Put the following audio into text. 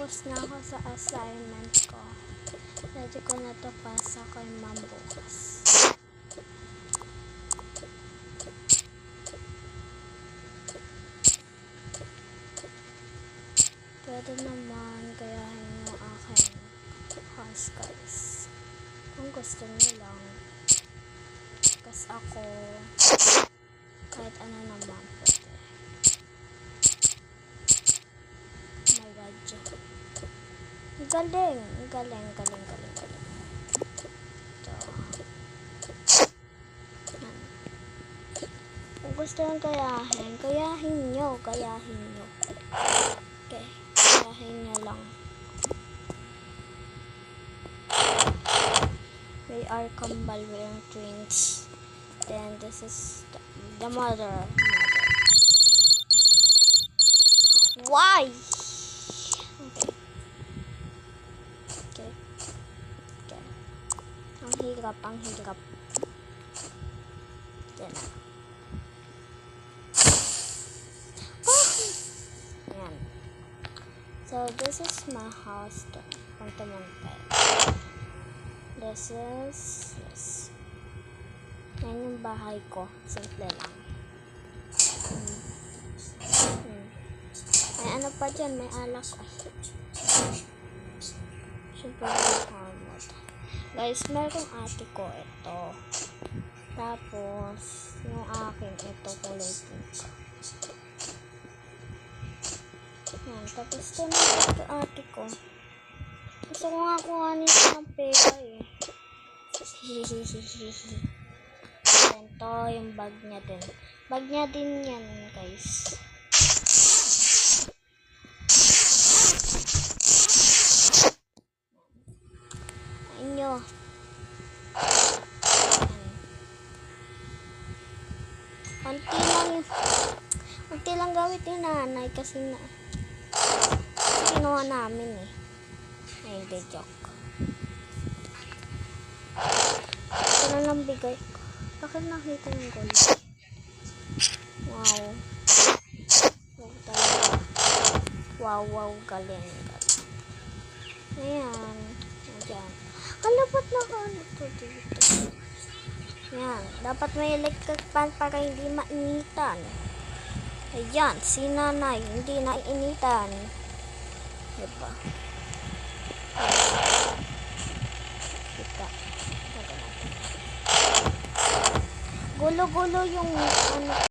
Tapos na ako sa assignment ko. Ready ko na to pasa kay ma'am bukas. Pwede naman gayahin yung aking house guys. Kung gusto niyo lang. Kasi ako, kahit ano naman pwede. Oh my god. Galing. Ito. Kung gusto nyo gayahin nyo. Okay. Gayahin nyo lang. We are kambal, we are twins. Then this is the mother. Why? Okay. Ang hirap. Yan na. Yan. So this is my house. Punta mo tayo. This. Yan yung bahay ko. Simple lang. May ano pa dyan, may alak. Siyempre, guys, merong ate ko ito. Tapos, yung akin, ito, kulay pink. Yan, tapos ito na ito ate ko. Gusto ko nga kuhanin siya ng pera eh. Ito, yung bag niya din. Bag niya din yan, guys. Inyo. Konti lang gawin ni nanay kasi kinuha namin eh. Ay, hindi, joke. Ito na lang bigay ko. Bakit nakita yung gold? Wow. Talaga. Wow, galing. Ayan. Ayan. Kalabot na ka ito dito. Ayan. Dapat may electric fan para hindi mainitan. Ayan. Si nanay. Hindi nainitan. Diba? Kita. Gulo-gulo yung ano.